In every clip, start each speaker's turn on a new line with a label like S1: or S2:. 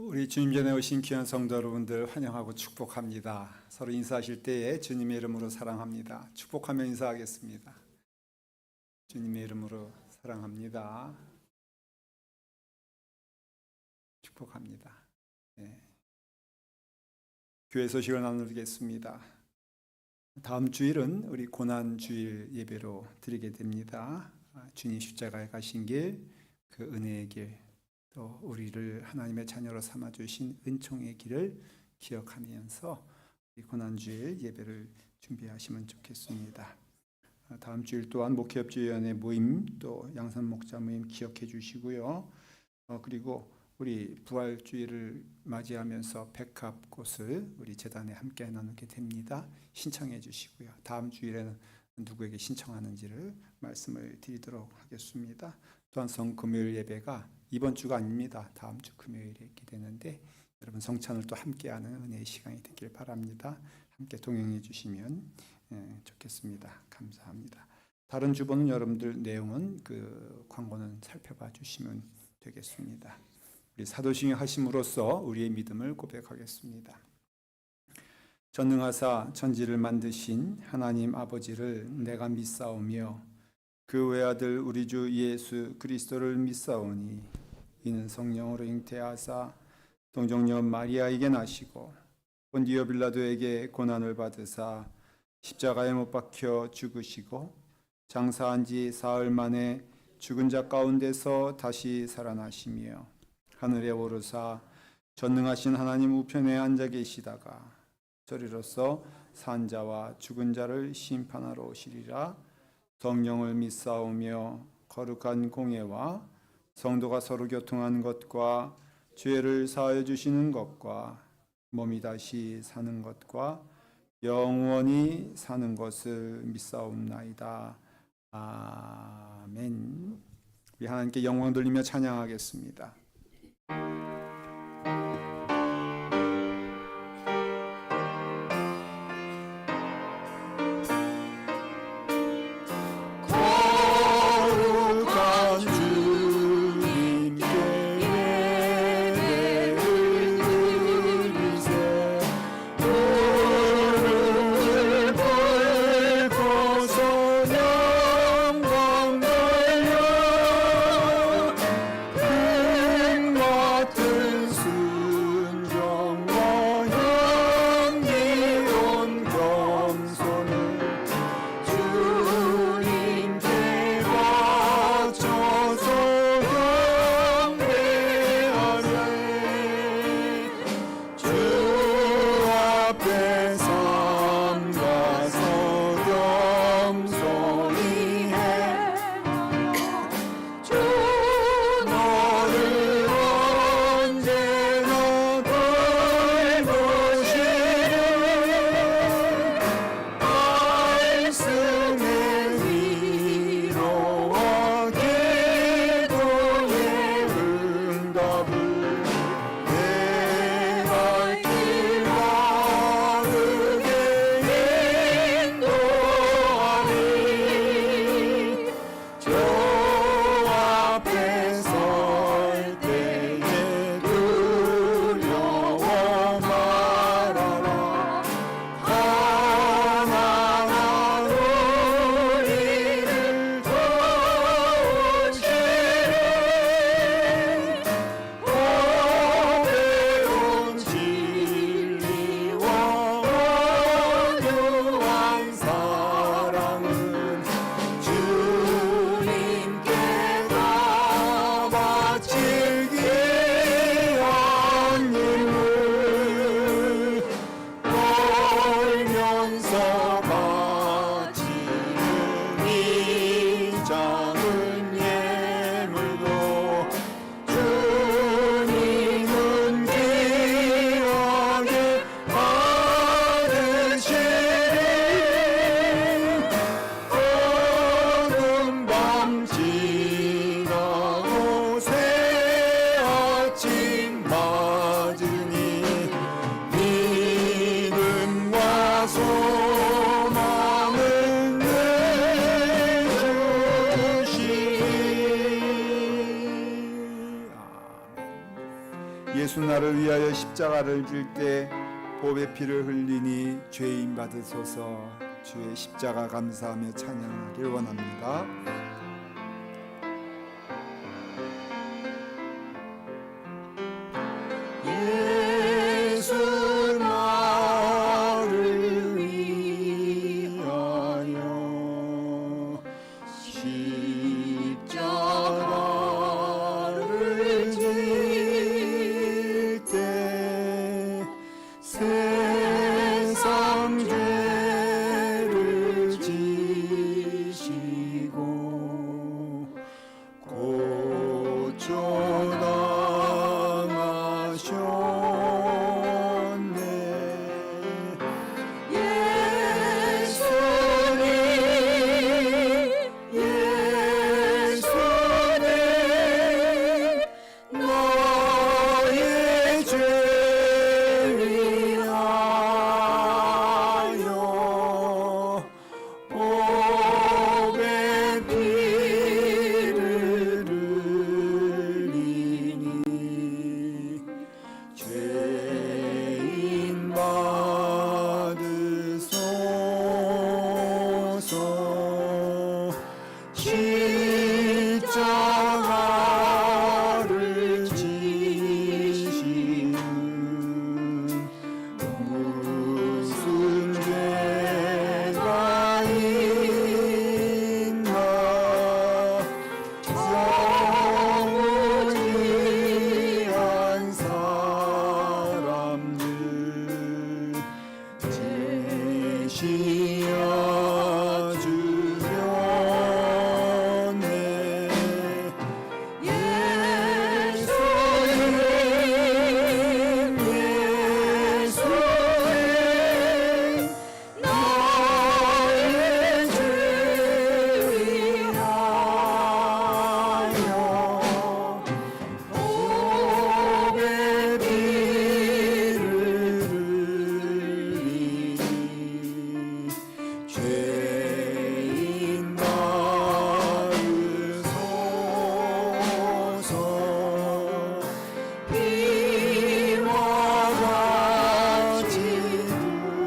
S1: 우리 주님 전에 오신 귀한 성도 여러분들 환영하고 축복합니다. 서로 인사하실 때에 주님의 이름으로 사랑합니다. 축복하며 인사하겠습니다. 주님의 이름으로 사랑합니다. 축복합니다. 네. 교회 소식을 나누겠습니다. 다음 주일은 우리 고난주일 예배로 드리게 됩니다. 주님 십자가에 가신 길, 그 은혜의 길, 또 우리를 하나님의 자녀로 삼아주신 은총의 길을 기억하면서 이 고난주일 예배를 준비하시면 좋겠습니다. 다음 주일 또한 목회협주위원회 모임, 또 양산 목자 모임 기억해 주시고요. 그리고 우리 부활주일을 맞이하면서 백합꽃을 우리 재단에 함께 나누게 됩니다. 신청해 주시고요. 다음 주일에는 누구에게 신청하는지를 말씀을 드리도록 하겠습니다. 또한 성금요일 예배가 이번 주가 아닙니다. 다음 주 금요일에 있게 되는데 여러분 성찬을 또 함께하는 은혜의 시간이 되길 바랍니다. 함께 동행해 주시면 좋겠습니다. 감사합니다. 다른 주보는 여러분들 내용은 그 광고는 살펴봐 주시면 되겠습니다. 우리 사도신경 하심으로써 우리의 믿음을 고백하겠습니다. 전능하사 천지를 만드신 하나님 아버지를 내가 믿사오며 그 외아들 우리 주 예수 그리스도를 믿사오니 이는 성령으로 잉태하사 동정녀 마리아에게 나시고 본디오 빌라도에게 고난을 받으사 십자가에 못 박혀 죽으시고 장사한 지 사흘 만에 죽은 자 가운데서 다시 살아나시며 하늘에 오르사 전능하신 하나님 우편에 앉아 계시다가 저리로서 산 자와 죽은 자를 심판하러 오시리라. 성령을 믿사오며 거룩한 공예와 성도가 서로 교통한 것과 죄를 사하여 주시는 것과 몸이 다시 사는 것과 영원히 사는 것을 믿사옵나이다. 아멘. 우리 하나님께 영광 돌리며 찬양하겠습니다. 예수 나를 위하여 십자가를 질 때 보배 피를 흘리니 죄인 받으소서. 주의 십자가 감사하며 찬양하길 원합니다. 예수 나를 위하여 십자가를 질 때 세상 죄를 지시고 고쳐당하셨네. 예수님 너의 죄 위하여 보배 피를 흘리니 죄인 받으소서. 십자가를 지시는 무슨 죄가 있나. 정의한 사람들 제시하 주셨네. 예수님 너의 죄 위하여 보배 피를 흘리니 죄인 받으소서. 피와 같이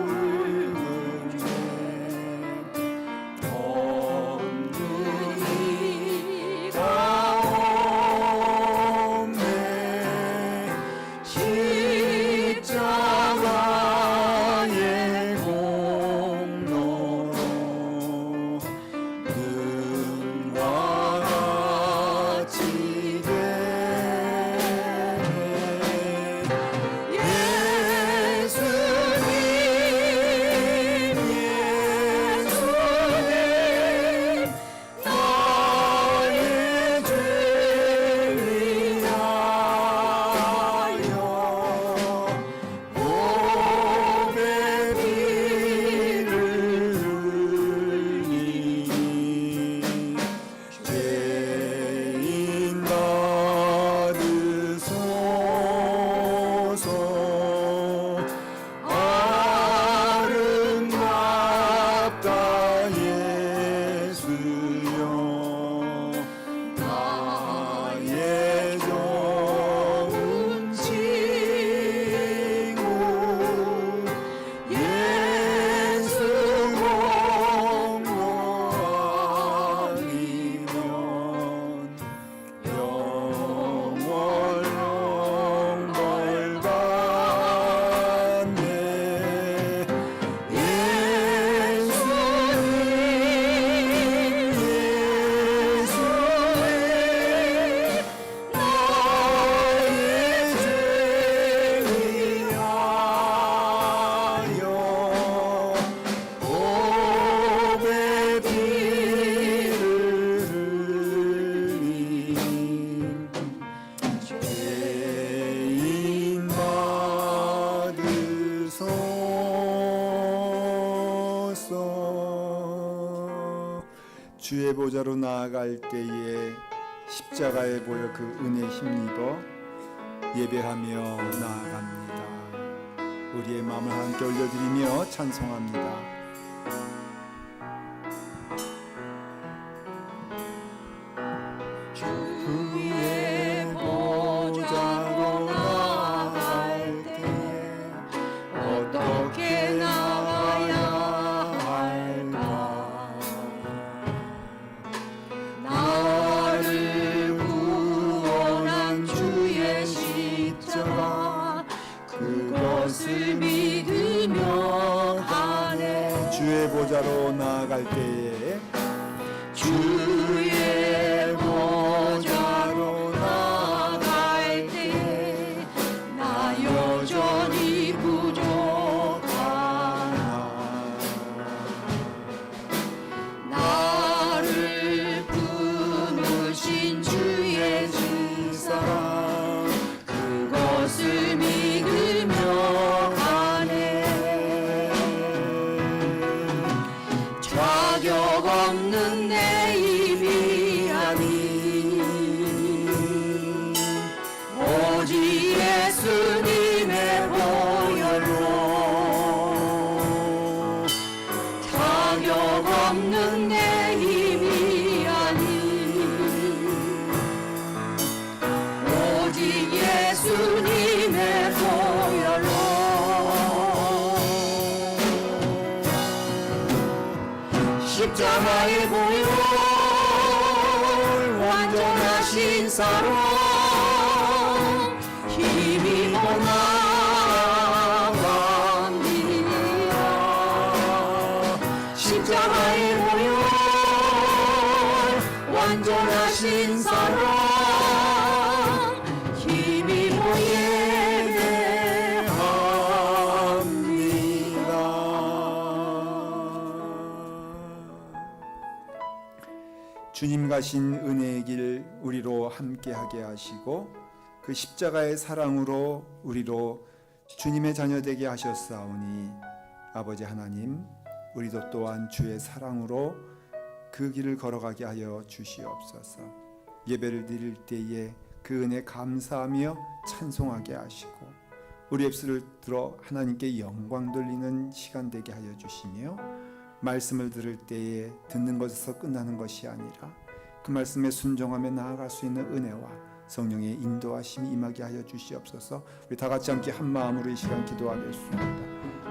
S1: 붉은 죄 덤등이 가옵네. 십자가의 공로로 능과 같이 되네. 예수님 너의 죄 위하여 보배 피를 흘리니 죄인 받으소서. 아름답다 예수여 나의 좋은 친구. 예수 공로하리면 영원한 벌 받네. 주의 보좌로 나아갈 때에 십자가에 보여 그 은혜에 힘입어 예배하며 나아갑니다. 우리의 마음을 함께 올려드리며 찬송합니다. 주의 보좌로 나아갈 나아갈 때에
S2: 주의 보좌로 나갈 때 나 여전히 부족하나 나를 품으신 주의 주사랑 그것을 믿으며 가네 자격 없는 내 입이 아닌 오직 예수님의 보혈로 자격 없는 내 입이 아닌 오직 예수님의 보혈로 십자가의 보혈 완전하신 사랑 힘입어 나갑니다 십자가의 보혈 완전하신 사랑 힘입어
S1: 주님 가신 은혜의 길 우리로 함께하게 하시고 그 십자가의 사랑으로 우리로 주님의 자녀 되게 하셨사오니 아버지 하나님 우리도 또한 주의 사랑으로 그 길을 걸어가게 하여 주시옵소서. 예배를 드릴 때에 그 은혜 감사하며 찬송하게 하시고 우리 입술을 들어 하나님께 영광 돌리는 시간 되게 하여 주시며 말씀을 들을 때에 듣는 것에서 끝나는 것이 아니라 그 말씀에 순종하며 나아갈 수 있는 은혜와 성령의 인도하심이 임하게 하여 주시옵소서. 우리 다 같이 함께 한 마음으로 이 시간 기도하겠습니다.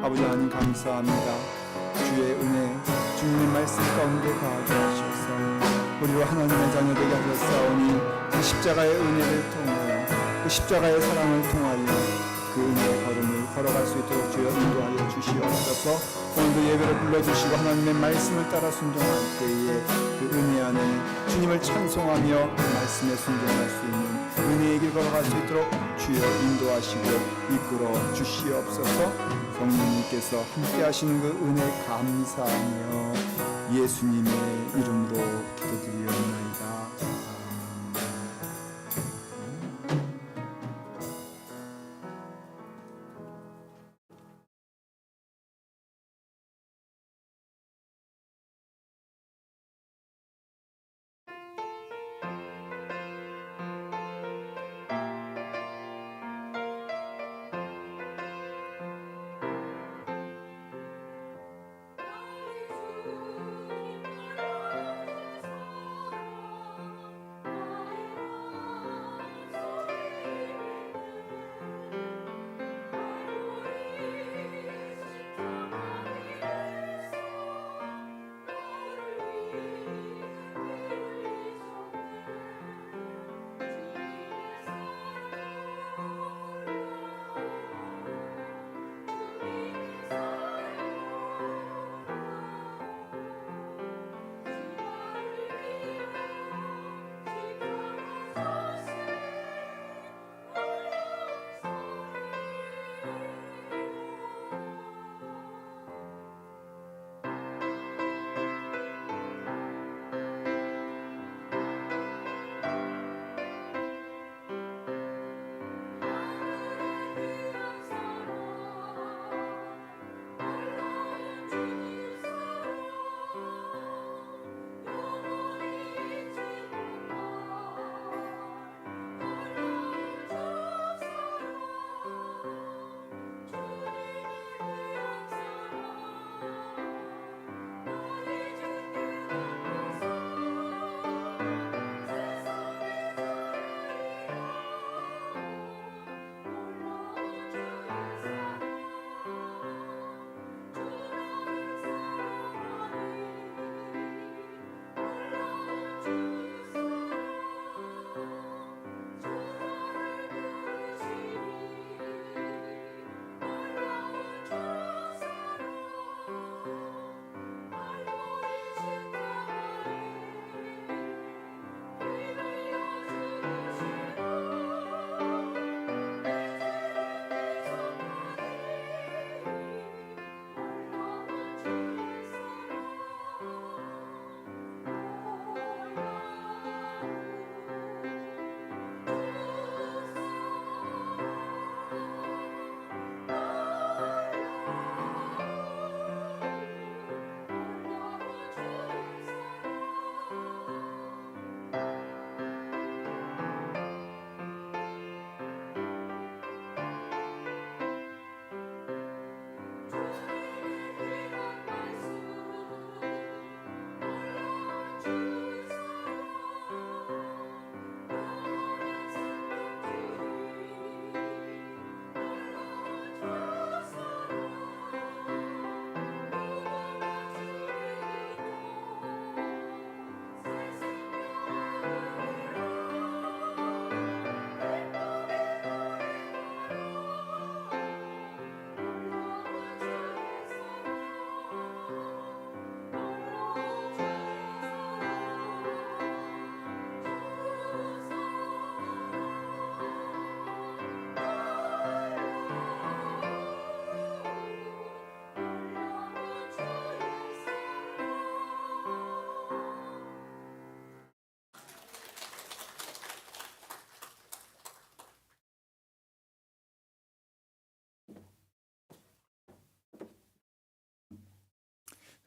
S1: 아버지 하나님 감사합니다. 주의 은혜 주님의 말씀 가운데 가하게 하셔서 우리로 하나님의 자녀 되게 하셨사오니 그 십자가의 은혜를 통하여 그 십자가의 사랑을 통하여 그 은혜의 걸음을 걸어갈 수 있도록 주여 인도하여 주시옵소서. 오늘도 예배를 불러주시고 하나님의 말씀을 따라 순종할 때에 그 은혜 안에 주님을 찬송하며 그 말씀에 순종할 수 있는 은혜의 길 걸어갈 수 있도록 주여 인도하시고 이끌어 주시옵소서. 성령님께서 함께 하시는 그 은혜 감사하며 예수님의 이름으로 기도드리옵나이다.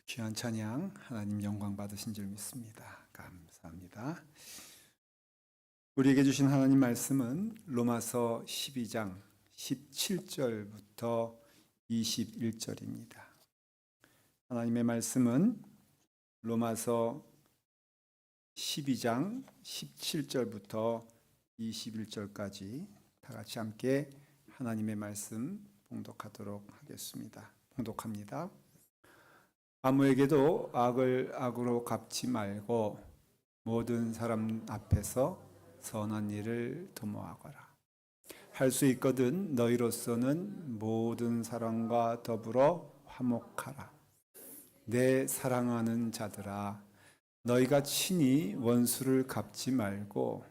S1: 귀한 찬양 하나님 영광 받으신 줄 믿습니다. 감사합니다. 우리에게 주신 하나님 말씀은 로마서 12장 17절부터 21절입니다. 하나님의 말씀은 로마서 12장 17절부터 21절까지 다 같이 함께 하나님의 말씀 봉독하도록 하겠습니다. 봉독합니다. 아무에게도 악을 악으로 갚지 말고 모든 사람 앞에서 선한 일을 도모하거라. 할 수 있거든 너희로서는 모든 사람과 더불어 화목하라. 내 사랑하는 자들아, 너희가 친히 원수를 갚지 말고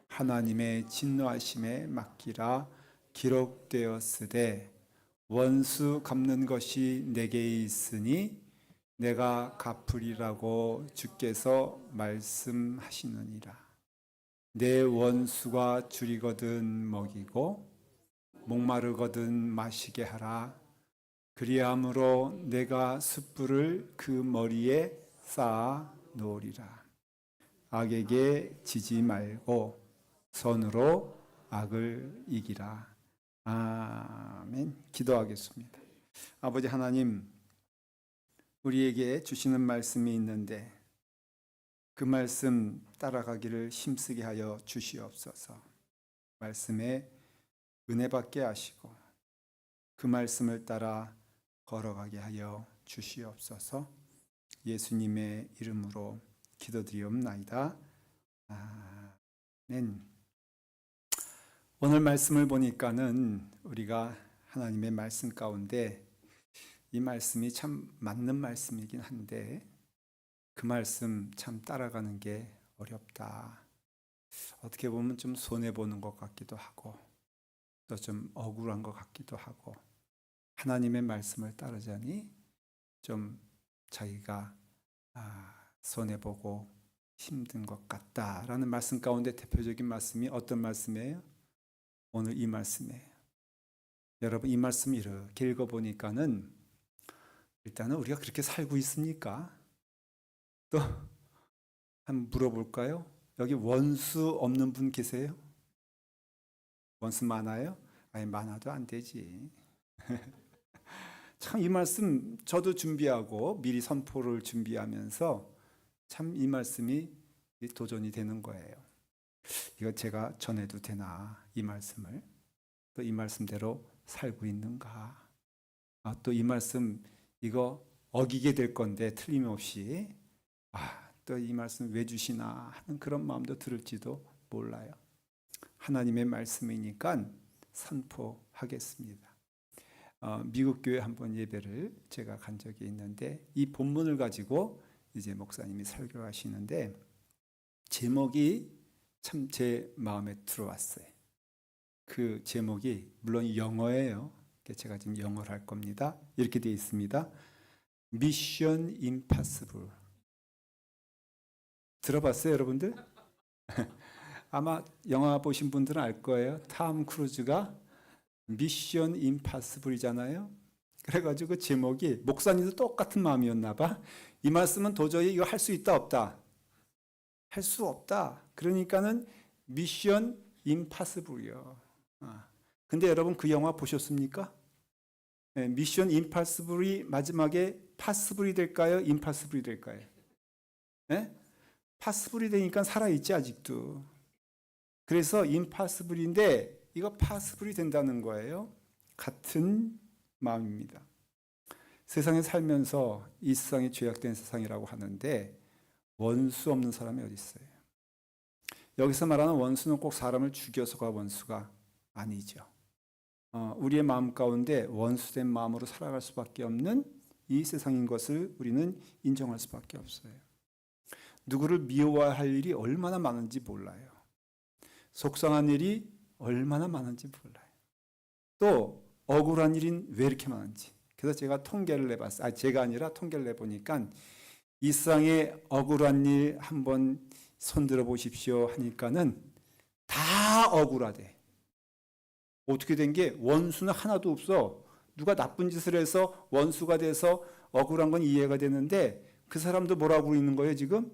S1: 하나님의 진노하심에 맡기라. 기록되었으되 원수 갚는 것이 내게 있으니 내가 갚으리라고 주께서 말씀하시느니라. 내 원수가 줄이거든 먹이고 목마르거든 마시게 하라. 그리함으로 내가 숯불을 그 머리에 쌓아 놓으리라. 악에게 지지 말고 선으로 악을 이기라. 아멘. 기도하겠습니다. 아버지 하나님, 우리에게 주시는 말씀이 있는데 그 말씀 따라가기를 힘쓰게 하여 주시옵소서. 말씀에 은혜 받게 하시고 그 말씀을 따라 걸어가게 하여 주시옵소서. 예수님의 이름으로 기도드리옵나이다. 아멘. 오늘 말씀을 보니까는 우리가 하나님의 말씀 가운데 이 말씀이 참 맞는 말씀이긴 한데 그 말씀 참 따라가는 게 어렵다. 어떻게 보면 좀 손해보는 것 같기도 하고 또 좀 억울한 것 같기도 하고 하나님의 말씀을 따르자니 좀 자기가 손해보고 힘든 것 같다라는 말씀 가운데 대표적인 말씀이 어떤 말씀이에요? 오늘 이 말씀이에요. 여러분 이 말씀 이렇게 읽어보니까는 일단은 우리가 그렇게 살고 있습니까? 또 한번 물어볼까요? 여기 원수 없는 분 계세요? 원수 많아요? 아니 많아도 안 되지. 참 이 말씀 저도 준비하고 미리 선포를 준비하면서 참 이 말씀이 도전이 되는 거예요. 이거 제가 전해도 되나 이 말씀을 또 이 말씀대로 살고 있는가? 또 이 말씀 이거 어기게 될 건데 틀림없이 또 이 말씀 왜 주시나 하는 그런 마음도 들을지도 몰라요. 하나님의 말씀이니까 선포하겠습니다. 미국 교회 한번 예배를 제가 간 적이 있는데 이 본문을 가지고 이제 목사님이 설교하시는데 제목이 참 제 마음에 들어왔어요. 그 제목이 물론 영어예요. 제가 지금 영어를 할 겁니다. 이렇게 되어 있습니다. 미션 임파서블. 들어봤어요, 여러분들? 아마 영화 보신 분들은 알 거예요. 톰 크루즈가 미션 임파서블이잖아요. 그래가지고 제목이 목사님도 똑같은 마음이었나 봐. 이 말씀은 도저히 이거 할 수 있다 없다? 할 수 없다. 그러니까는 미션 임파서블이요. 근데 여러분 그 영화 보셨습니까? 네, 미션 임파서블이 마지막에 파서블이 될까요? 임파서블이 될까요? 네? 파서블이 되니까 살아있지 아직도. 그래서 임파서블인데 이거 파서블이 된다는 거예요. 같은 마음입니다. 세상에 살면서 이 세상이 죄악된 세상이라고 하는데 원수 없는 사람이 어디 있어요? 여기서 말하는 원수는 꼭 사람을 죽여서가 원수가 아니죠. 우리의 마음 가운데 원수된 마음으로 살아갈 수밖에 없는 이 세상인 것을 우리는 인정할 수밖에 없어요. 누구를 미워할 일이 얼마나 많은지 몰라요. 속상한 일이 얼마나 많은지 몰라요. 또 억울한 일은 왜 이렇게 많은지. 그래서 제가 통계를 내봤어요. 제가 아니라 통계를 내보니까 이 세상에 억울한 일 한번 손들어 보십시오 하니까는 다 억울하대. 어떻게 된 게 원수는 하나도 없어. 누가 나쁜 짓을 해서 원수가 돼서 억울한 건 이해가 되는데 그 사람도 뭐라고 있는 거예요, 지금?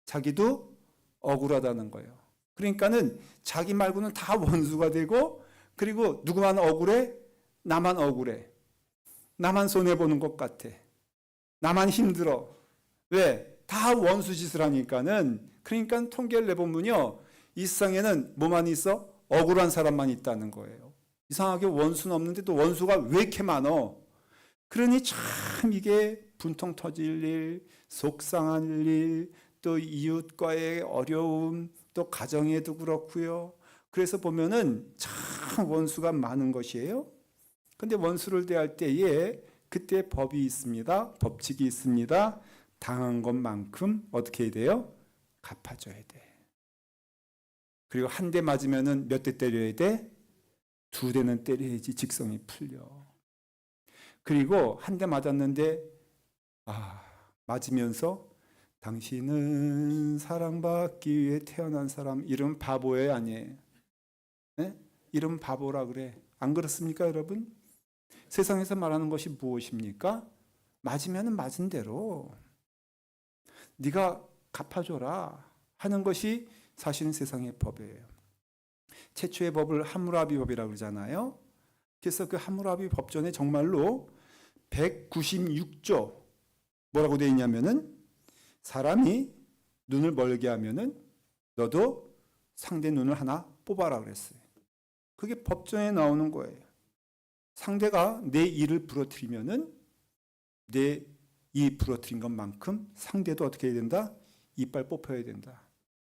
S1: 자기도 억울하다는 거예요. 그러니까는 자기 말고는 다 원수가 되고, 그리고 누구만 억울해? 나만 억울해. 나만 손해보는 것 같아. 나만 힘들어. 왜? 다 원수 짓을 하니까는. 그러니까 통계를 내보면요, 이 세상에는 뭐만 있어? 억울한 사람만 있다는 거예요. 이상하게 원수는 없는데 또 원수가 왜 이렇게 많어? 그러니 참 이게 분통 터질 일, 속상한 일, 또 이웃과의 어려움, 또 가정에도 그렇고요. 그래서 보면은 참 원수가 많은 것이에요. 근데 원수를 대할 때에 그때 법이 있습니다. 법칙이 있습니다. 당한 것만큼 어떻게 해야 돼요? 갚아줘야 돼. 그리고 한 대 맞으면은 몇 대 때려야 돼? 2대는 때려야지 직성이 풀려. 그리고 한 대 맞았는데 맞으면서 당신은 사랑받기 위해 태어난 사람, 이름 바보예요, 아니에요? 네? 이름 바보라 그래. 안 그렇습니까, 여러분? 세상에서 말하는 것이 무엇입니까? 맞으면 맞은 대로 네가 갚아줘라 하는 것이 사실은 세상의 법이에요. 최초의 법을 함무라비 법이라고 그러잖아요. 그래서 그 함무라비 법전에 정말로 196조 뭐라고 되어 있냐면은 사람이 눈을 멀게 하면은 너도 상대 눈을 하나 뽑아라 그랬어요. 그게 법전에 나오는 거예요. 상대가 내 이를 부러뜨리면은 내 이 부러뜨린 것만큼 상대도 어떻게 해야 된다? 이빨 뽑혀야 된다.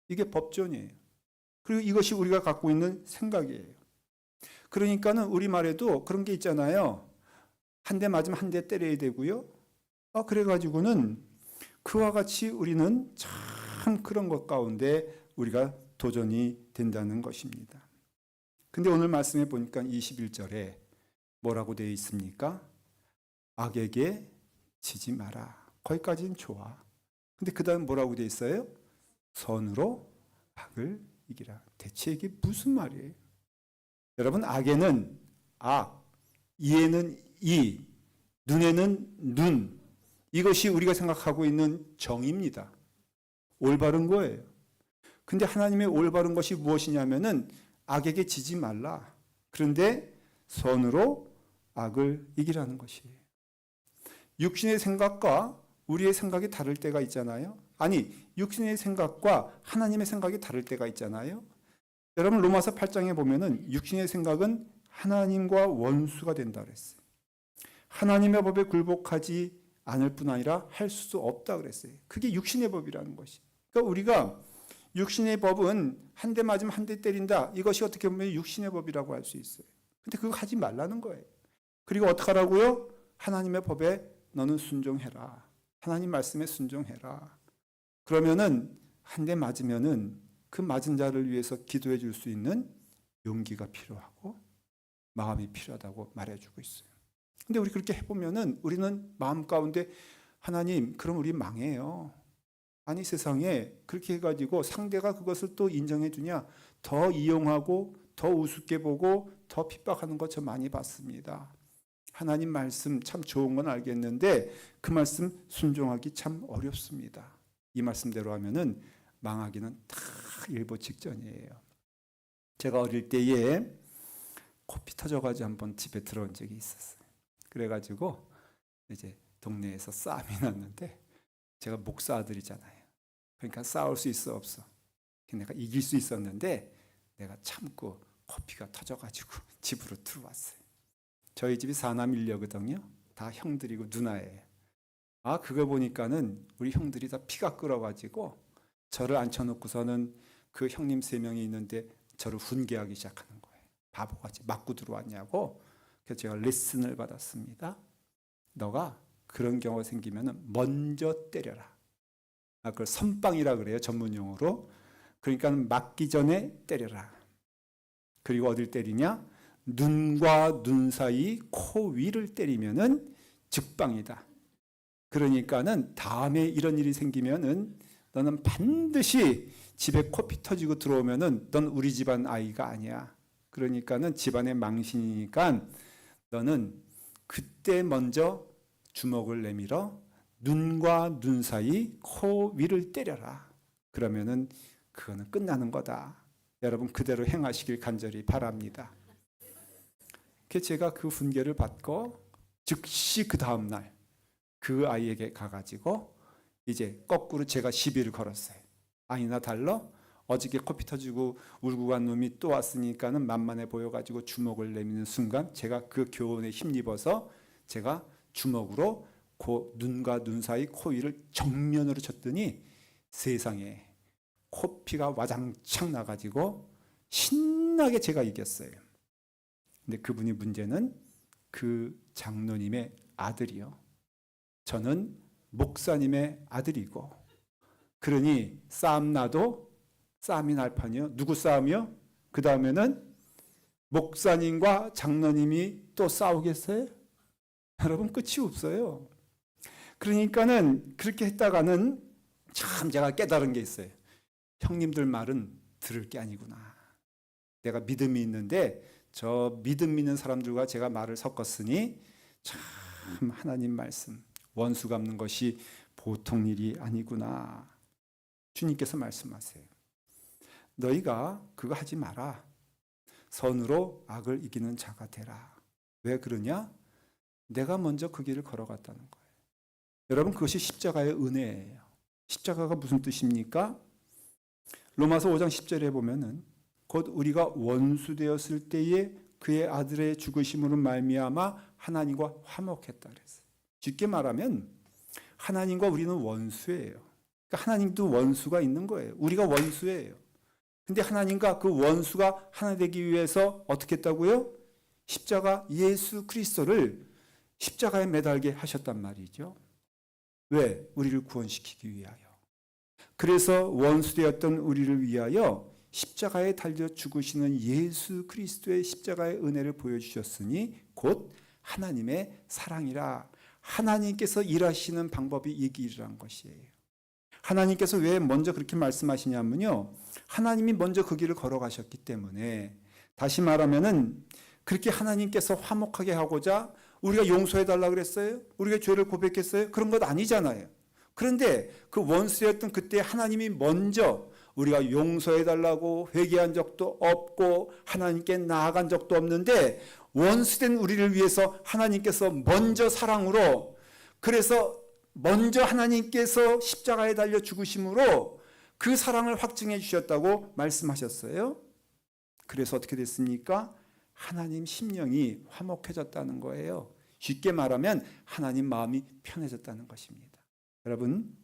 S1: 이게 법전이에요. 그리고 이것이 우리가 갖고 있는 생각이에요. 그러니까는 우리말에도 그런 게 있잖아요. 한 대 맞으면 한 대 때려야 되고요. 그래가지고는 그와 같이 우리는 참 그런 것 가운데 우리가 도전이 된다는 것입니다. 근데 오늘 말씀해 보니까 21절에 뭐라고 되어 있습니까? 악에게 지지 마라. 거기까지는 좋아. 근데 그 다음 뭐라고 되어 있어요? 선으로 악을 이기라. 대체 이게 무슨 말이에요? 여러분, 악에는 악, 이에는 이, 눈에는 눈. 이것이 우리가 생각하고 있는 정의입니다. 올바른 거예요. 근데 하나님의 올바른 것이 무엇이냐면은 악에게 지지 말라. 그런데 선으로 악을 이기라는 것이에요. 육신의 생각과 우리의 생각이 다를 때가 있잖아요. 아니, 육신의 생각과 하나님의 생각이 다를 때가 있잖아요. 여러분, 로마서 8장에 보면은 육신의 생각은 하나님과 원수가 된다 그랬어요. 하나님의 법에 굴복하지 않을 뿐 아니라 할 수 없다 그랬어요. 그게 육신의 법이라는 것이. 그러니까 우리가 육신의 법은 한 대 맞으면 한 대 때린다. 이것이 어떻게 보면 육신의 법이라고 할 수 있어요. 근데 그거 하지 말라는 거예요. 그리고 어떻게 하라고요? 하나님의 법에 너는 순종해라. 하나님 말씀에 순종해라. 그러면은 한 대 맞으면은 그 맞은 자를 위해서 기도해 줄 수 있는 용기가 필요하고 마음이 필요하다고 말해주고 있어요. 근데 우리 그렇게 해보면은 우리는 마음 가운데 하나님, 그럼 우리 망해요. 아니, 세상에 그렇게 해가지고 상대가 그것을 또 인정해 주냐? 더 이용하고 더 우습게 보고 더 핍박하는 것 저 많이 봤습니다. 하나님 말씀 참 좋은 건 알겠는데 그 말씀 순종하기 참 어렵습니다. 이 말씀대로 하면은 망하기는 다 일보 직전이에요. 제가 어릴 때에 코피 터져가지고 한번 집에 들어온 적이 있었어요. 그래가지고 이제 동네에서 싸움이 났는데 제가 목사 아들이잖아요. 그러니까 싸울 수 있어 없어. 내가 이길 수 있었는데 내가 참고 코피가 터져가지고 집으로 들어왔어요. 저희 집이 4남 1녀거든요. 다 형들이고 누나예요. 그거 보니까는 우리 형들이 다 피가 끓어가지고 저를 앉혀놓고서는 그 형님 3명이 있는데 저를 훈계하기 시작하는 거예요. 바보같이 맞고 들어왔냐고. 그래서 제가 레슨을 받았습니다. 너가 그런 경우가 생기면 먼저 때려라. 그걸 선빵이라 그래요, 전문 용어로. 그러니까 맞기 전에 때려라. 그리고 어딜 때리냐? 눈과 눈 사이 코 위를 때리면은 즉방이다. 그러니까는 다음에 이런 일이 생기면은 너는 반드시 집에 코피 터지고 들어오면은 넌 우리 집안 아이가 아니야. 그러니까는 집안의 망신이니까 너는 그때 먼저 주먹을 내밀어 눈과 눈 사이 코 위를 때려라. 그러면은 그거는 끝나는 거다. 여러분 그대로 행하시길 간절히 바랍니다. 제가 그 훈계를 받고 즉시 그 다음 날 그 아이에게 가가지고 이제 거꾸로 제가 시비를 걸었어요. 아니나 달러? 어저께 코피 터지고 울고 간 놈이 또 왔으니까는 만만해 보여가지고 주먹을 내미는 순간 제가 그 교훈에 힘입어서 제가 주먹으로 눈과 눈 사이 코 위를 정면으로 쳤더니 세상에 코피가 와장창 나가지고 신나게 제가 이겼어요. 근데 그분이 문제는 그 장로님의 아들이요. 저는 목사님의 아들이고, 그러니 싸움 나도 싸움이 날 판이요. 누구 싸움이요? 그 다음에는 목사님과 장로님이 또 싸우겠어요? 여러분 끝이 없어요. 그러니까는 그렇게 했다가는 참 제가 깨달은 게 있어요. 형님들 말은 들을 게 아니구나. 내가 믿음이 있는데 저 믿음 있는 사람들과 제가 말을 섞었으니 참 하나님 말씀 원수 갚는 것이 보통 일이 아니구나. 주님께서 말씀하세요. 너희가 그거 하지 마라. 선으로 악을 이기는 자가 되라. 왜 그러냐? 내가 먼저 그 길을 걸어갔다는 거예요. 여러분 그것이 십자가의 은혜예요. 십자가가 무슨 뜻입니까? 로마서 5장 10절에 보면은 곧 우리가 원수 되었을 때에 그의 아들의 죽으심으로 말미암아 하나님과 화목했다 그랬어요. 쉽게 말하면 하나님과 우리는 원수예요. 그러니까 하나님도 원수가 있는 거예요. 우리가 원수예요. 근데 하나님과 그 원수가 하나 되기 위해서 어떻게 했다고요? 십자가 예수 그리스도를 십자가에 매달게 하셨단 말이죠. 왜? 우리를 구원시키기 위하여. 그래서 원수되었던 우리를 위하여 십자가에 달려 죽으시는 예수 그리스도의 십자가의 은혜를 보여주셨으니 곧 하나님의 사랑이라. 하나님께서 일하시는 방법이 이 길이란 것이에요. 하나님께서 왜 먼저 그렇게 말씀하시냐면요. 하나님이 먼저 그 길을 걸어가셨기 때문에, 다시 말하면은 그렇게 하나님께서 화목하게 하고자 우리가 용서해달라 그랬어요? 우리가 죄를 고백했어요? 그런 것 아니잖아요. 그런데 그 원수였던 그때 하나님이 먼저 우리가 용서해달라고 회개한 적도 없고 하나님께 나아간 적도 없는데 원수된 우리를 위해서 하나님께서 먼저 사랑으로, 그래서 먼저 하나님께서 십자가에 달려 죽으심으로 그 사랑을 확증해 주셨다고 말씀하셨어요. 그래서 어떻게 됐습니까? 하나님 심령이 화목해졌다는 거예요. 쉽게 말하면 하나님 마음이 편해졌다는 것입니다. 여러분,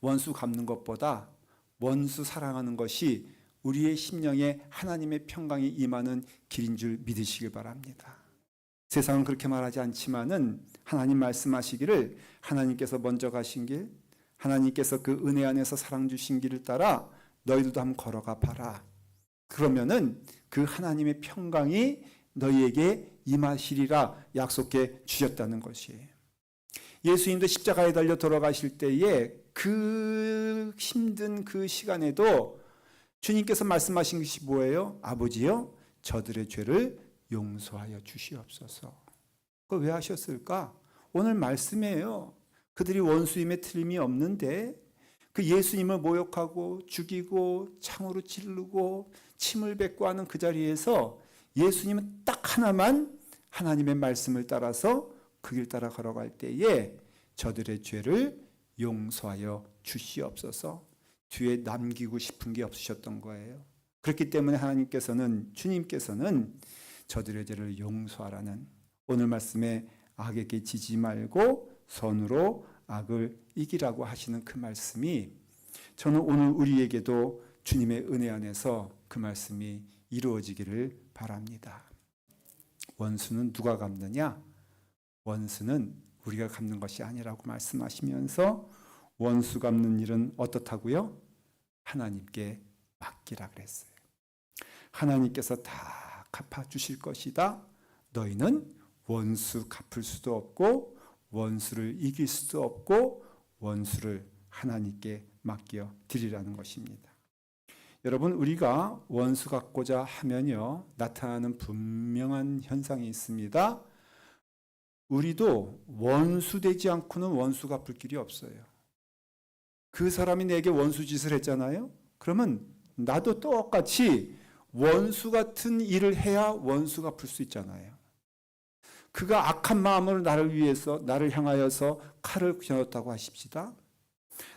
S1: 원수 갚는 것보다 원수 사랑하는 것이 우리의 심령에 하나님의 평강이 임하는 길인 줄 믿으시길 바랍니다. 세상은 그렇게 말하지 않지만은 하나님 말씀하시기를 하나님께서 먼저 가신 길, 하나님께서 그 은혜 안에서 사랑 주신 길을 따라 너희들도 한번 걸어가 봐라. 그러면은 그 하나님의 평강이 너희에게 임하시리라 약속해 주셨다는 것이에요. 예수님도 십자가에 달려 돌아가실 때에 그 힘든 그 시간에도 주님께서 말씀하신 것이 뭐예요? 아버지요, 저들의 죄를 용서하여 주시옵소서. 그거 왜 하셨을까? 오늘 말씀이에요. 그들이 원수임에 틀림이 없는데 그 예수님을 모욕하고 죽이고 창으로 찌르고 침을 뱉고 하는 그 자리에서 예수님은 딱 하나만 하나님의 말씀을 따라서 그 길 따라 걸어갈 때에 저들의 죄를 용서하여 주시옵소서. 뒤에 남기고 싶은 게 없으셨던 거예요. 그렇기 때문에 하나님께서는, 주님께서는 저들의 죄를 용서하라는 오늘 말씀에 악에게 지지 말고 선으로 악을 이기라고 하시는 그 말씀이, 저는 오늘 우리에게도 주님의 은혜 안에서 그 말씀이 이루어지기를 바랍니다. 원수는 누가 갚느냐? 원수는 우리가 갚는 것이 아니라고 말씀하시면서 원수 갚는 일은 어떻다고요? 하나님께 맡기라 그랬어요. 하나님께서 다 갚아주실 것이다. 너희는 원수 갚을 수도 없고 원수를 이길 수도 없고 원수를 하나님께 맡겨 드리라는 것입니다. 여러분, 우리가 원수 갚고자 하면요 나타나는 분명한 현상이 있습니다. 우리도 원수 되지 않고는 원수 갚을 길이 없어요. 그 사람이 내게 원수 짓을 했잖아요. 그러면 나도 똑같이 원수 같은 일을 해야 원수 갚을 수 있잖아요. 그가 악한 마음으로 나를 위해서, 나를 향하여서 칼을 겨눴다고 하십시다.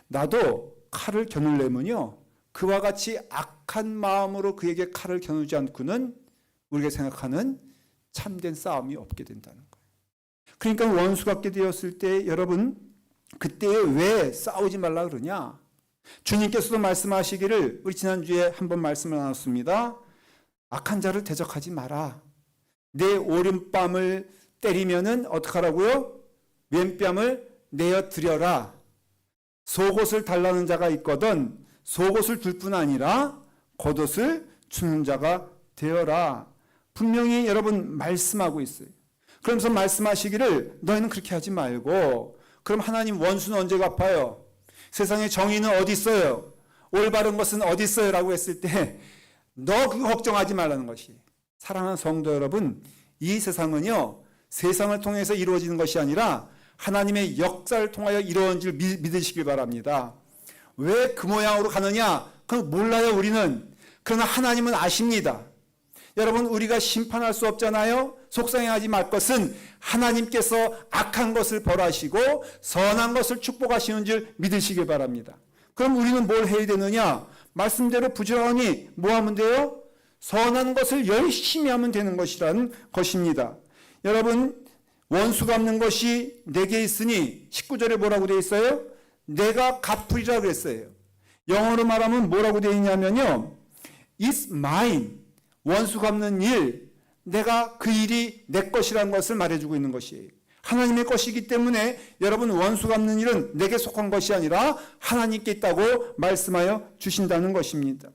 S1: 나도 칼을 겨누려면요, 그와 같이 악한 마음으로 그에게 칼을 겨누지 않고는 우리가 생각하는 참된 싸움이 없게 된다는 거예요. 그러니까 원수 갖게 되었을 때 여러분, 그때 왜 싸우지 말라 그러냐? 주님께서도 말씀하시기를, 우리 지난주에 한번 말씀을 나눴습니다. 악한 자를 대적하지 마라. 내 오른뺨을 때리면은 어떡하라고요? 왼뺨을 내어 드려라. 속옷을 달라는 자가 있거든 속옷을 줄 뿐 아니라 겉옷을 주는 자가 되어라. 분명히 여러분 말씀하고 있어요. 그러면서 말씀하시기를 너희는 그렇게 하지 말고, 그럼 하나님 원수는 언제 갚아요? 세상에 정의는 어디 있어요? 올바른 것은 어디 있어요? 라고 했을 때 너 그거 걱정하지 말라는 것이. 사랑하는 성도 여러분, 이 세상은요, 세상을 통해서 이루어지는 것이 아니라 하나님의 역사를 통하여 이루어진 줄 믿으시길 바랍니다. 왜 그 모양으로 가느냐? 그건 몰라요, 우리는. 그러나 하나님은 아십니다. 여러분, 우리가 심판할 수 없잖아요. 속상해하지 말 것은 하나님께서 악한 것을 벌하시고 선한 것을 축복하시는 줄 믿으시길 바랍니다. 그럼 우리는 뭘 해야 되느냐? 말씀대로 부지런히 뭐 하면 돼요? 선한 것을 열심히 하면 되는 것이라는 것입니다. 여러분, 원수 갚는 것이 내게 있으니 19절에 뭐라고 되어 있어요? 내가 갚으리라 그랬어요. 영어로 말하면 뭐라고 되어 있냐면요, It's mine. 원수 갚는 일, 내가 그 일이 내 것이라는 것을 말해주고 있는 것이에요. 하나님의 것이기 때문에 여러분, 원수 갚는 일은 내게 속한 것이 아니라 하나님께 있다고 말씀하여 주신다는 것입니다.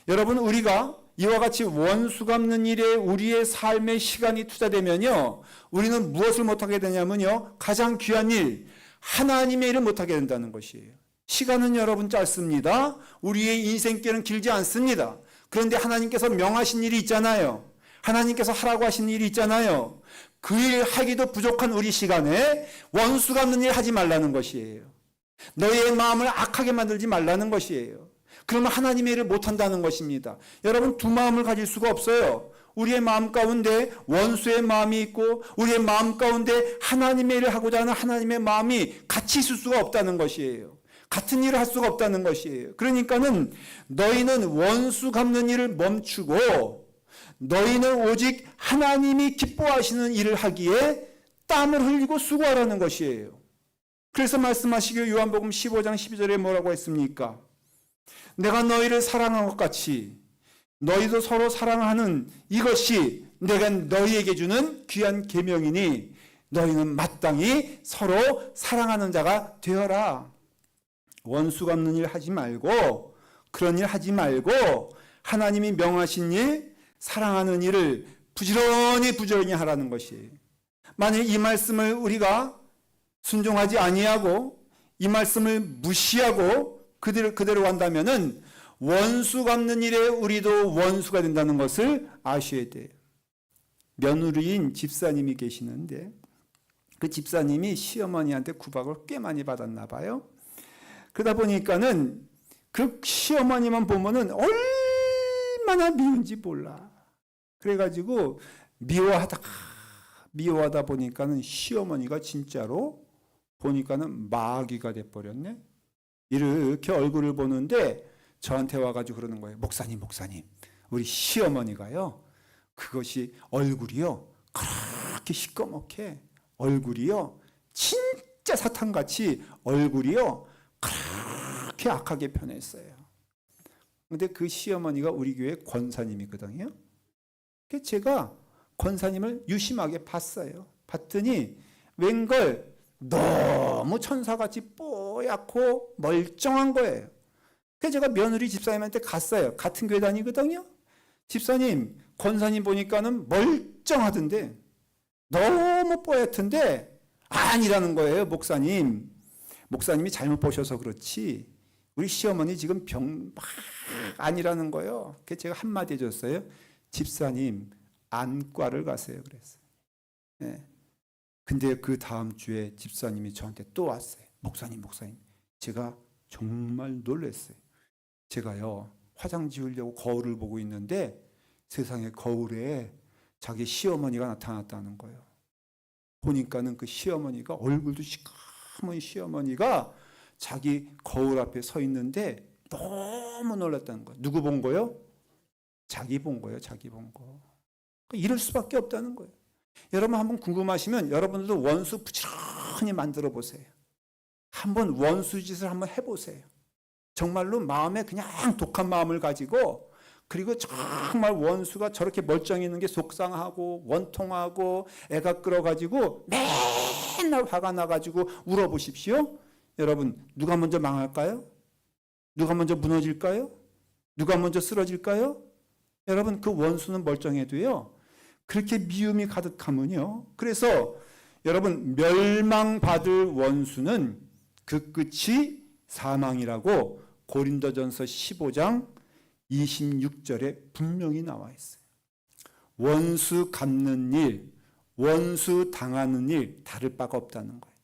S1: 여러분, 우리가 이와 같이 원수 갚는 일에 우리의 삶의 시간이 투자되면요, 우리는 무엇을 못하게 되냐면요, 가장 귀한 일, 하나님의 일을 못하게 된다는 것이에요. 시간은 여러분 짧습니다. 우리의 인생길은 길지 않습니다. 그런데 하나님께서 명하신 일이 있잖아요. 하나님께서 하라고 하신 일이 있잖아요. 그 일 하기도 부족한 우리 시간에 원수 갚는 일 하지 말라는 것이에요. 너희의 마음을 악하게 만들지 말라는 것이에요. 그러면 하나님의 일을 못한다는 것입니다. 여러분, 두 마음을 가질 수가 없어요. 우리의 마음 가운데 원수의 마음이 있고 우리의 마음 가운데 하나님의 일을 하고자 하는 하나님의 마음이 같이 있을 수가 없다는 것이에요. 같은 일을 할 수가 없다는 것이에요. 그러니까는 너희는 원수 갚는 일을 멈추고 너희는 오직 하나님이 기뻐하시는 일을 하기에 땀을 흘리고 수고하라는 것이에요. 그래서 말씀하시기를 요한복음 15장 12절에 뭐라고 했습니까? 내가 너희를 사랑한 것 같이 너희도 서로 사랑하는 이것이 내가 너희에게 주는 귀한 계명이니 너희는 마땅히 서로 사랑하는 자가 되어라. 원수 갚는 일 하지 말고, 그런 일 하지 말고 하나님이 명하신 일, 사랑하는 일을 부지런히 하라는 것이에요. 만약 이 말씀을 우리가 순종하지 아니하고 이 말씀을 무시하고 그대로 간다면은 원수 갚는 일에 우리도 원수가 된다는 것을 아셔야 돼요. 며느리인 집사님이 계시는데 그 집사님이 시어머니한테 구박을 꽤 많이 받았나 봐요. 그러다 보니까는 그 시어머니만 보면은 얼마나 미운지 몰라. 그래가지고 미워하다 보니까는 시어머니가 진짜로 보니까는 마귀가 돼버렸네. 이렇게 얼굴을 보는데 저한테 와가지고 그러는 거예요. 목사님, 우리 시어머니가요, 그것이 얼굴이요, 그렇게 시꺼멓게 얼굴이요, 진짜 사탄같이 얼굴이요, 그렇게 악하게 변했어요. 근데 그 시어머니가 우리 교회 권사님이거든요. 그래서 제가 권사님을 유심하게 봤어요. 봤더니 웬걸 너무 천사같이 뽀얗고 멀쩡한 거예요. 그래서 제가 며느리 집사님한테 갔어요. 같은 교회 다니거든요. 집사님, 권사님 보니까는 멀쩡하던데 너무 뽀얗던데 아니라는 거예요. 목사님이 잘못 보셔서 그렇지 우리 시어머니 지금 병 아니라는 거예요. 그래서 제가 한마디 해줬어요. 집사님, 안과를 가세요. 그랬어요. 네. 근데 그 다음 주에 집사님이 저한테 또 왔어요. 목사님, 제가 정말 놀랐어요. 제가요, 화장 지우려고 거울을 보고 있는데 세상에 거울에 자기 시어머니가 나타났다는 거예요. 보니까는 그 시어머니가, 얼굴도 시커먼 시어머니가 자기 거울 앞에 서 있는데 너무 놀랐다는 거예요. 누구 본 거요? 자기 본 거예요. 자기 본 거. 이럴 수밖에 없다는 거예요. 여러분 한번 궁금하시면 여러분들도 원수 부지런히 만들어 보세요. 한번 원수 짓을 한번 해보세요. 정말로 마음에 그냥 독한 마음을 가지고, 그리고 정말 원수가 저렇게 멀쩡히 있는 게 속상하고 원통하고 애가 끌어가지고 맨날 화가 나가지고 울어보십시오. 여러분, 누가 먼저 망할까요? 누가 먼저 무너질까요? 누가 먼저 쓰러질까요? 여러분, 그 원수는 멀쩡해도요, 그렇게 미움이 가득하면요, 그래서 여러분, 멸망받을 원수는 그 끝이 사망이라고 고린도전서 15장 26절에 분명히 나와 있어요. 원수 갚는 일, 원수 당하는 일 다를 바가 없다는 거예요.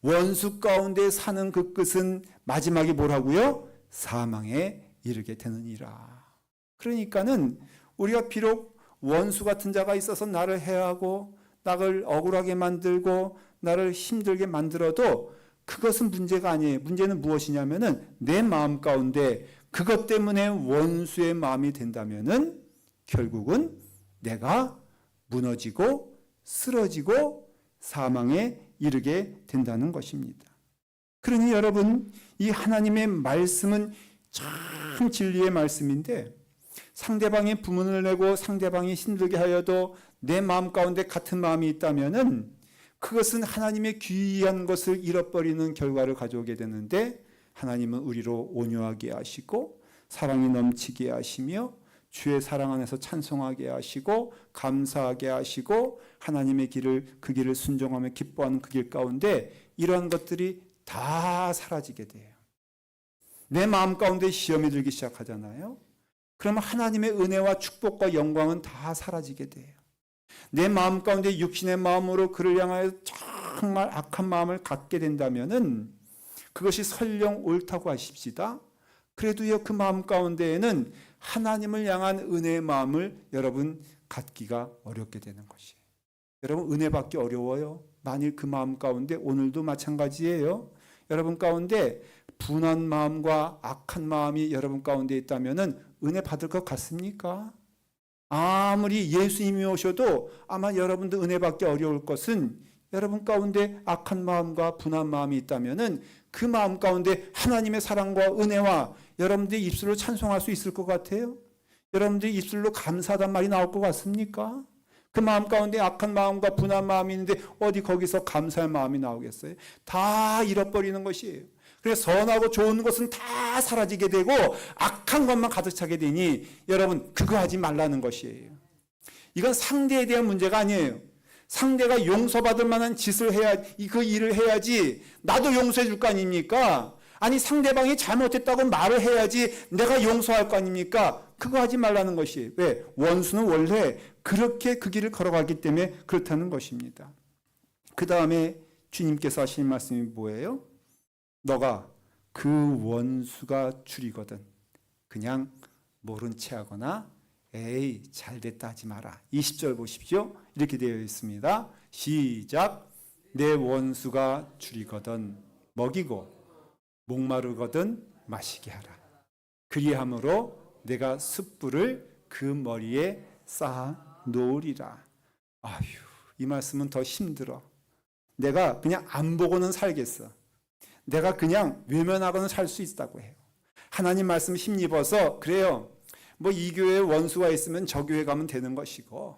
S1: 원수 가운데 사는 그 끝은 마지막에 뭐라고요? 사망에 이르게 되느니라. 그러니까는 우리가 비록 원수 같은 자가 있어서 나를 해하고 나를 억울하게 만들고 나를 힘들게 만들어도 그것은 문제가 아니에요. 문제는 무엇이냐면은 내 마음 가운데 그것 때문에 원수의 마음이 된다면은 결국은 내가 무너지고 쓰러지고 사망에 이르게 된다는 것입니다. 그러니 여러분, 이 하나님의 말씀은 참 진리의 말씀인데, 상대방이 부문을 내고 상대방이 힘들게 하여도 내 마음 가운데 같은 마음이 있다면은 그것은 하나님의 귀한 것을 잃어버리는 결과를 가져오게 되는데, 하나님은 우리로 온유하게 하시고 사랑이 넘치게 하시며 주의 사랑 안에서 찬송하게 하시고 감사하게 하시고 하나님의 길을, 그 길을 순종하며 기뻐하는 그 길 가운데 이러한 것들이 다 사라지게 돼요. 내 마음 가운데 시험이 들기 시작하잖아요. 그러면 하나님의 은혜와 축복과 영광은 다 사라지게 돼요. 내 마음 가운데 육신의 마음으로 그를 향하여 정말 악한 마음을 갖게 된다면은 그것이 설령 옳다고 하십시다. 그래도요, 그 마음 가운데에는 하나님을 향한 은혜의 마음을 여러분 갖기가 어렵게 되는 것이에요. 여러분, 은혜 받기 어려워요. 만일 그 마음 가운데, 오늘도 마찬가지예요. 여러분 가운데 분한 마음과 악한 마음이 여러분 가운데 있다면은 은혜 받을 것 같습니까? 아무리 예수님이 오셔도 아마 여러분도 은혜 받기 어려울 것은, 여러분 가운데 악한 마음과 분한 마음이 있다면은 그 마음 가운데 하나님의 사랑과 은혜와 여러분들의 입술로 찬송할 수 있을 것 같아요? 여러분들의 입술로 감사하단 말이 나올 것 같습니까? 그 마음 가운데 악한 마음과 분한 마음이 있는데 어디 거기서 감사의 마음이 나오겠어요? 다 잃어버리는 것이에요. 그래서 선하고 좋은 것은 다 사라지게 되고 악한 것만 가득 차게 되니 여러분, 그거 하지 말라는 것이에요. 이건 상대에 대한 문제가 아니에요. 상대가 용서받을 만한 짓을 해야, 그 일을 해야지 나도 용서해 줄 거 아닙니까? 아니, 상대방이 잘못했다고 말을 해야지 내가 용서할 거 아닙니까? 그거 하지 말라는 것이에요. 왜? 원수는 원래 그렇게 그 길을 걸어가기 때문에 그렇다는 것입니다. 그 다음에 주님께서 하신 말씀이 뭐예요? 너가 그 원수가 줄이거든 그냥 모른 체 하거나 에이 잘됐다 하지 마라. 20절 보십시오. 이렇게 되어 있습니다. 시작. 내 원수가 줄이거든 먹이고 목마르거든 마시게 하라. 그리함으로 내가 숯불을 그 머리에 쌓아 놓으리라. 아휴, 이 말씀은 더 힘들어. 내가 그냥 안 보고는 살겠어. 내가 그냥 외면하고는 살 수 있다고 해요. 하나님 말씀 힘입어서 그래요. 뭐 이 교회에 원수가 있으면 저 교회 가면 되는 것이고,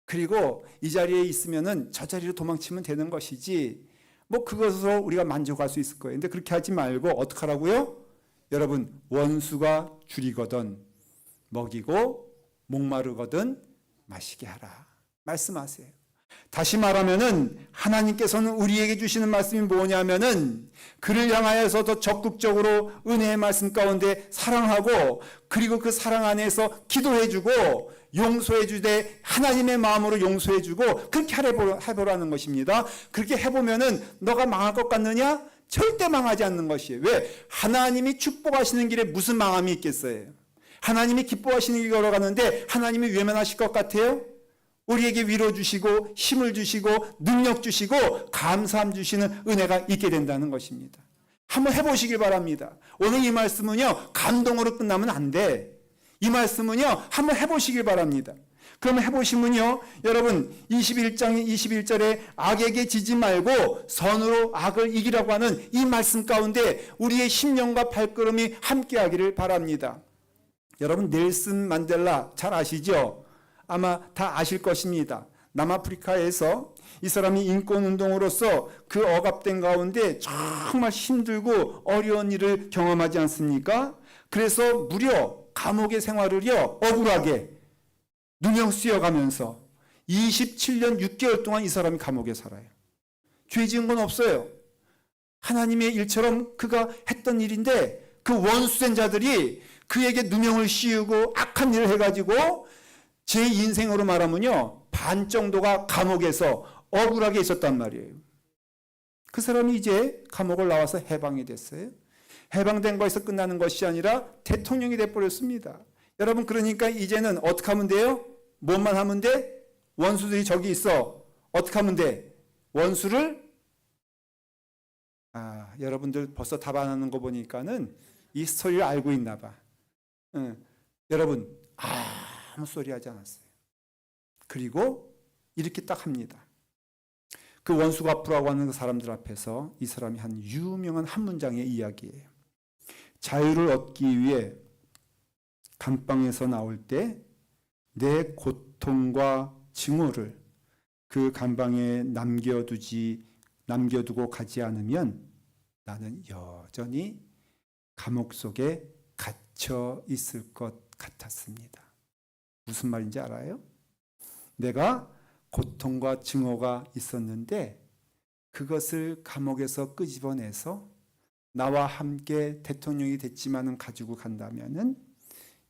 S1: 그리고 이 자리에 있으면은 저 자리로 도망치면 되는 것이지, 뭐 그것으로 우리가 만족할 수 있을 거예요. 근데 그렇게 하지 말고 어떻게 하라고요? 여러분, 원수가 줄이거든 먹이고 목마르거든 마시게 하라. 말씀하세요. 다시 말하면은 하나님께서는 우리에게 주시는 말씀이 뭐냐면은 그를 향하여서 더 적극적으로 은혜의 말씀 가운데 사랑하고 그리고 그 사랑 안에서 기도해주고 용서해주되 하나님의 마음으로 용서해주고 그렇게 해보라는 것입니다. 그렇게 해보면은 너가 망할 것 같느냐? 절대 망하지 않는 것이에요. 왜? 하나님이 축복하시는 길에 무슨 망함이 있겠어요? 하나님이 기뻐하시는 길 걸어가는데 하나님이 외면하실 것 같아요? 우리에게 위로 주시고 힘을 주시고 능력 주시고 감사함 주시는 은혜가 있게 된다는 것입니다. 한번 해보시길 바랍니다. 오늘 이 말씀은요, 감동으로 끝나면 안 돼. 이 말씀은요, 한번 해보시길 바랍니다. 그러면 해보시면요, 여러분 21장 21절에 악에게 지지 말고 선으로 악을 이기라고 하는 이 말씀 가운데 우리의 심령과 발걸음이 함께하기를 바랍니다. 여러분 넬슨 만델라 잘 아시죠? 아마 다 아실 것입니다. 남아프리카에서 이 사람이 인권운동으로서 그 억압된 가운데 정말 힘들고 어려운 일을 경험하지 않습니까? 그래서 무려 감옥의 생활을요, 억울하게 누명 쓰여가면서 27년 6개월 동안 이 사람이 감옥에 살아요. 죄 지은 건 없어요. 하나님의 일처럼 그가 했던 일인데 그 원수된 자들이 그에게 누명을 씌우고 악한 일을 해가지고 제 인생으로 말하면요, 반 정도가 감옥에서 억울하게 있었단 말이에요. 그 사람이 이제 감옥을 나와서 해방이 됐어요. 해방된 거에서 끝나는 것이 아니라 대통령이 돼버렸습니다. 여러분 그러니까 이제는 어떻게 하면 돼요? 뭐만 하면 돼? 원수들이 저기 있어. 어떻게 하면 돼? 원수를 여러분들 벌써 답 안 하는 거 보니까는 이 스토리를 알고 있나 봐. 여러분 아무 소리 하지 않았어요. 그리고 이렇게 딱 합니다. 그 원수 갚으라고 하는 그 사람들 앞에서 이 사람이 한 유명한 한 문장의 이야기예요. 자유를 얻기 위해 감방에서 나올 때 내 고통과 증오를 그 감방에 남겨두고 가지 않으면 나는 여전히 감옥 속에 갇혀 있을 것 같았습니다. 무슨 말인지 알아요? 내가 고통과 증오가 있었는데 그것을 감옥에서 끄집어내서 나와 함께 대통령이 됐지만은 가지고 간다면은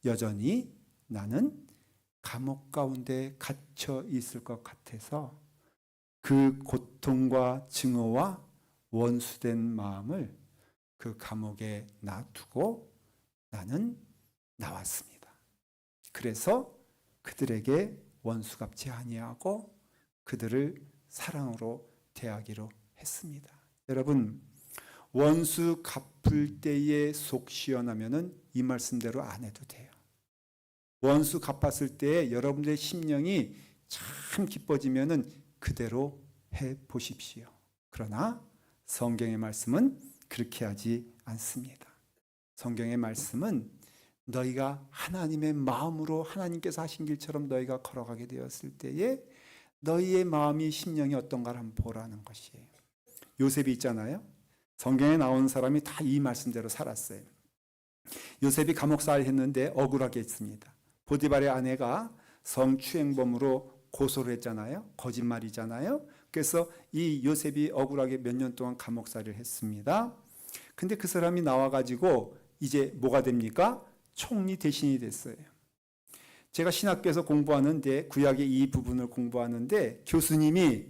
S1: 여전히 나는 감옥 가운데 갇혀 있을 것 같아서 그 고통과 증오와 원수된 마음을 그 감옥에 놔두고 나는 나왔습니다. 그래서 그들에게 원수 갚지 아니하고 그들을 사랑으로 대하기로 했습니다. 여러분 원수 갚을 때에 속 시원하면은 이 말씀대로 안 해도 돼요. 원수 갚았을 때에 여러분들의 심령이 참 기뻐지면은 그대로 해 보십시오. 그러나 성경의 말씀은 그렇게 하지 않습니다. 성경의 말씀은 너희가 하나님의 마음으로 하나님께서 하신 길처럼 너희가 걸어가게 되었을 때에 너희의 마음이 심령이 어떤가를 한번 보라는 것이에요. 요셉이 있잖아요. 성경에 나온 사람이 다 이 말씀대로 살았어요. 요셉이 감옥살이를 했는데 억울하게 했습니다. 보디발의 아내가 성추행범으로 고소를 했잖아요. 거짓말이잖아요. 그래서 이 요셉이 억울하게 몇 년 동안 감옥살이를 했습니다. 근데 그 사람이 나와가지고 이제 뭐가 됩니까? 총리 대신이 됐어요. 제가 신학교에서 공부하는데 구약의 이 부분을 공부하는데 교수님이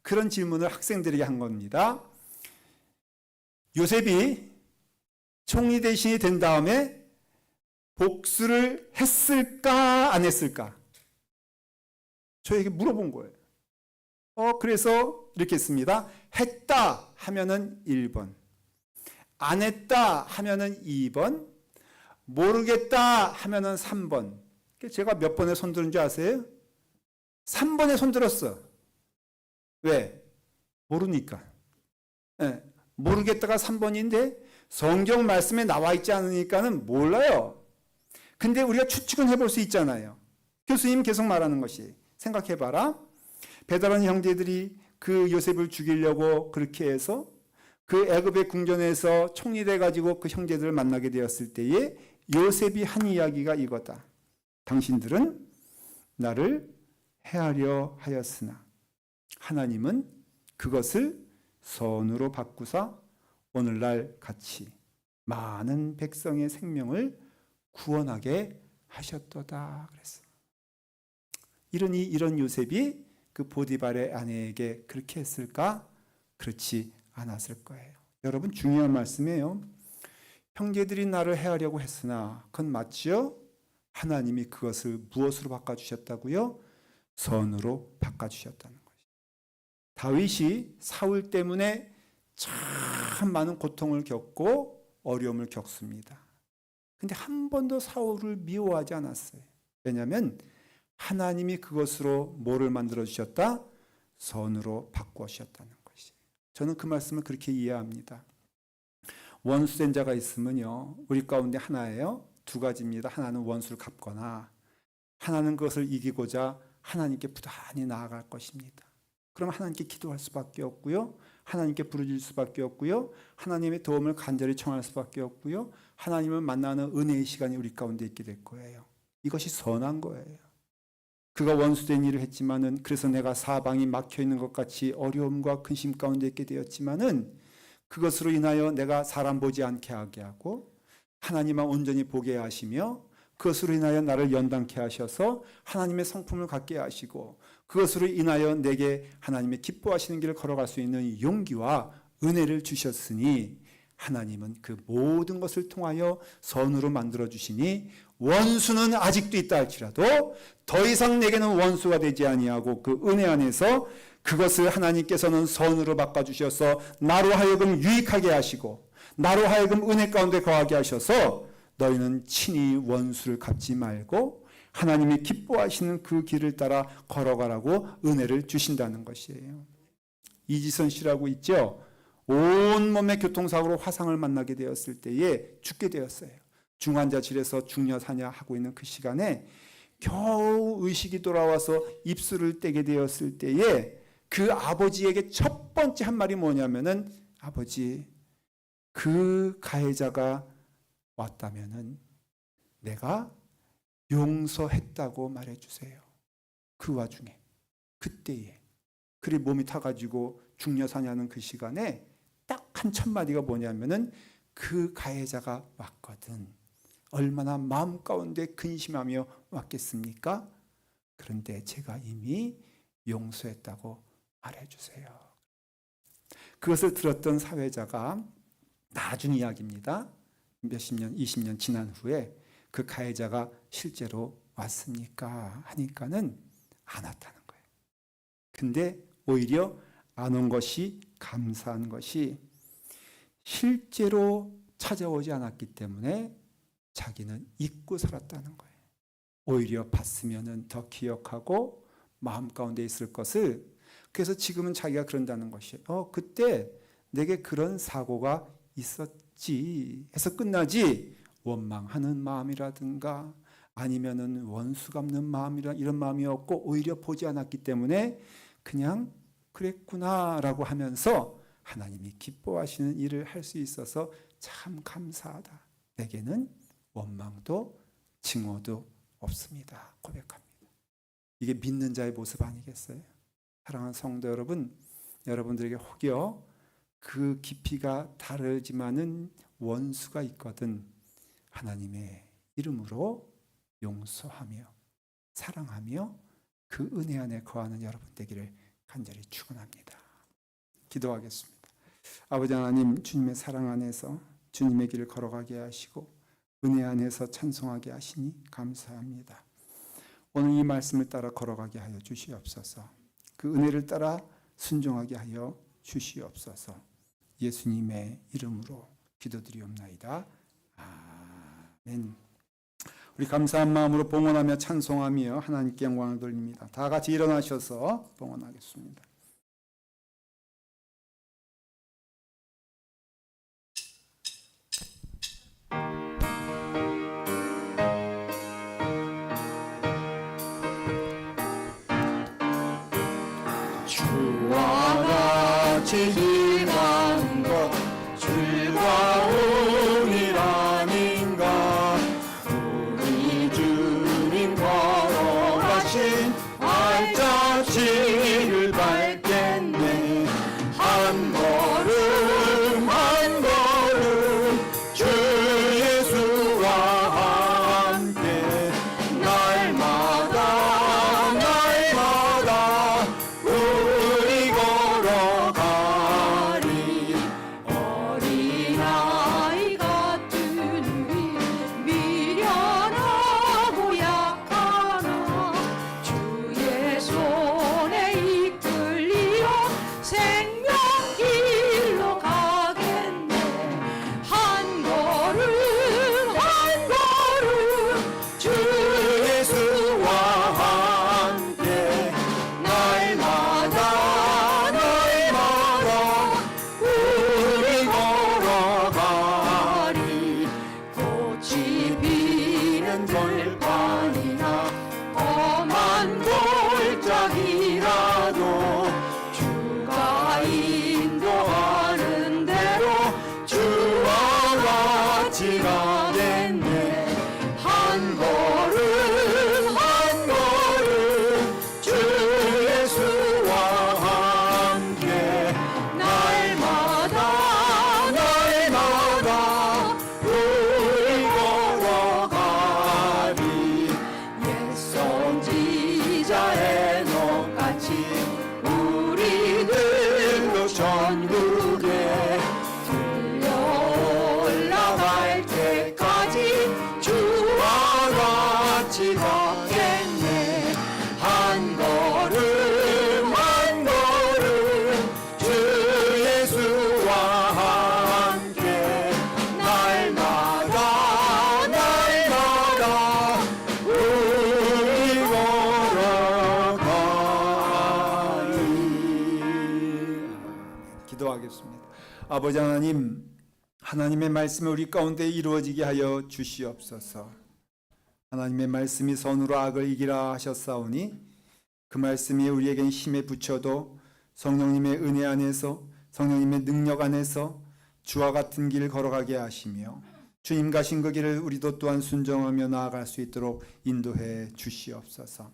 S1: 그런 질문을 학생들에게 한 겁니다. 요셉이 총리 대신이 된 다음에 복수를 했을까 안 했을까? 저에게 물어본 거예요. 그래서 이렇게 했습니다. 했다 하면은 1번, 안 했다 하면은 2번, 모르겠다 하면은 3번. 제가 몇 번에 손 들은 줄 아세요? 3번에 손 들었어. 왜? 모르니까. 모르겠다가 3번인데 성경 말씀에 나와 있지 않으니까는 몰라요. 근데 우리가 추측은 해볼 수 있잖아요. 교수님 계속 말하는 것이 생각해봐라. 베드라는 형제들이 그 요셉을 죽이려고 그렇게 해서 그 애굽의 궁전에서 총리돼 가지고 그 형제들을 만나게 되었을 때에 요셉이 한 이야기가 이거다. 당신들은 나를 해하려 하였으나 하나님은 그것을 선으로 바꾸사 오늘날 같이 많은 백성의 생명을 구원하게 하셨도다 그랬어요. 이러니 이런 요셉이 그 보디발의 아내에게 그렇게 했을까? 그렇지 않았을 거예요. 여러분 중요한 말씀이에요. 형제들이 나를 해하려고 했으나 그건 맞지요? 하나님이 그것을 무엇으로 바꿔주셨다고요? 선으로 바꿔주셨다는 거죠. 다윗이 사울 때문에 참 많은 고통을 겪고 어려움을 겪습니다. 근데 한 번도 사울을 미워하지 않았어요. 왜냐하면 하나님이 그것으로 뭐를 만들어주셨다? 선으로 바꾸셨다는 것이에요. 저는 그 말씀을 그렇게 이해합니다. 원수된 자가 있으면요, 우리 가운데 하나예요. 두 가지입니다. 하나는 원수를 갚거나 하나는 그것을 이기고자 하나님께 부단히 나아갈 것입니다. 그럼 하나님께 기도할 수밖에 없고요. 하나님께 부르짖을 수밖에 없고요. 하나님의 도움을 간절히 청할 수밖에 없고요. 하나님을 만나는 은혜의 시간이 우리 가운데 있게 될 거예요. 이것이 선한 거예요. 그가 원수된 일을 했지만은 그래서 내가 사방이 막혀 있는 것 같이 어려움과 근심 가운데 있게 되었지만은 그것으로 인하여 내가 사람 보지 않게 하게 하고 하나님만 온전히 보게 하시며 그것으로 인하여 나를 연단케 하셔서 하나님의 성품을 갖게 하시고 그것으로 인하여 내게 하나님의 기뻐하시는 길을 걸어갈 수 있는 용기와 은혜를 주셨으니 하나님은 그 모든 것을 통하여 선으로 만들어 주시니 원수는 아직도 있다 할지라도 더 이상 내게는 원수가 되지 아니하고 그 은혜 안에서 그것을 하나님께서는 선으로 바꿔주셔서 나로 하여금 유익하게 하시고 나로 하여금 은혜 가운데 거하게 하셔서 너희는 친히 원수를 갚지 말고 하나님이 기뻐하시는 그 길을 따라 걸어가라고 은혜를 주신다는 것이에요. 이지선 씨라고 있죠. 온몸의 교통사고로 화상을 만나게 되었을 때에 죽게 되었어요. 중환자실에서 중려사냐 하고 있는 그 시간에 겨우 의식이 돌아와서 입술을 떼게 되었을 때에 그 아버지에게 첫 번째 한 말이 뭐냐면은 아버지 그 가해자가 왔다면은 내가 용서했다고 말해주세요. 그 와중에 그때에 그리 몸이 타가지고 중려사냐는 그 시간에 딱 한 첫마디가 뭐냐면은 그 가해자가 왔거든. 얼마나 마음 가운데 근심하며 왔겠습니까? 그런데 제가 이미 용서했다고 말해주세요. 그것을 들었던 사회자가 나중 이야기입니다. 몇십 년, 20년 지난 후에 그 가해자가 실제로 왔습니까? 하니까는 안 왔다는 거예요. 근데 오히려 안 온 것이 감사한 것이 실제로 찾아오지 않았기 때문에 자기는 잊고 살았다는 거예요. 오히려 봤으면은 더 기억하고 마음 가운데 있을 것을 그래서 지금은 자기가 그런다는 것이에요. 그때 내게 그런 사고가 있었지 해서 끝나지 원망하는 마음이라든가 아니면은 원수 갚는 마음이라 이런 마음이 없고 오히려 보지 않았기 때문에 그냥 그랬구나라고 하면서 하나님이 기뻐하시는 일을 할 수 있어서 참 감사하다. 내게는 원망도 증오도 없습니다. 고백합니다. 이게 믿는 자의 모습 아니겠어요? 사랑하는 성도 여러분, 여러분들에게 혹여 그 깊이가 다르지만은 원수가 있거든 하나님의 이름으로 용서하며 사랑하며 그 은혜 안에 거하는 여러분 되기를 간절히 축원합니다. 기도하겠습니다. 아버지 하나님, 주님의 사랑 안에서 주님의 길을 걸어가게 하시고 은혜 안에서 찬송하게 하시니 감사합니다. 오늘 이 말씀을 따라 걸어가게 하여 주시옵소서. 그 은혜를 따라 순종하게 하여 주시옵소서. 예수님의 이름으로 기도드리옵나이다. 아멘. 우리 감사한 마음으로 봉헌하며 찬송하며 하나님께 영광을 돌립니다. 다 같이 일어나셔서 봉헌하겠습니다.
S2: 주와 같이 길 가는 것 즐거움이라는가 우리 주님 걸어가신 발자취를 밟고 빛이 비는 들판이나 험한 골짜기라도 주가 인도하는 대로 주와 같이 가겠네. 한 걸음 한 걸음 주 예수와 함께 날마다 우리 걸어가리. 옛 선지자의 녹같이 우리들도 전국에 올라갈 때까지 주와 같이 걷겠네. 한 걸음 한 걸음 주 예수와 함께 날마다 우리 걸어가리.
S1: 기도하겠습니다. 아버지 하나님, 하나님의 말씀이 우리 가운데 이루어지게 하여 주시옵소서. 하나님의 말씀이 선으로 악을 이기라 하셨사오니 그 말씀이 우리에겐 힘에 붙여도 성령님의 은혜 안에서, 성령님의 능력 안에서 주와 같은 길을 걸어가게 하시며 주님 가신 그 길을 우리도 또한 순종하며 나아갈 수 있도록 인도해 주시옵소서.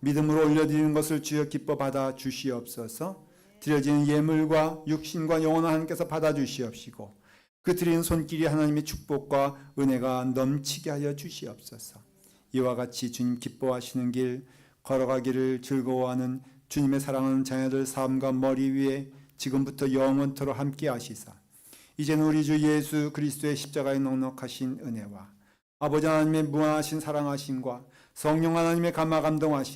S1: 믿음으로 올려드리는 것을 주여 기뻐 받아 주시옵소서. 드려지는 예물과 육신과 영혼을 하나님께서 받아 주시옵시고 그 드리는 손길이 하나님의 축복과 은혜가 넘치게 하여 주시옵소서. 이와 같이 주님 기뻐하시는 길 걸어가기를 즐거워하는 주님의 사랑하는 자녀들 삶과 머리 위에 지금부터 영원토록 함께 하시사 이제는 우리 주 예수 그리스도의 십자가의 넉넉하신 은혜와 아버지 하나님의 무한하신 사랑하심과 성령 하나님의 감화 감동하심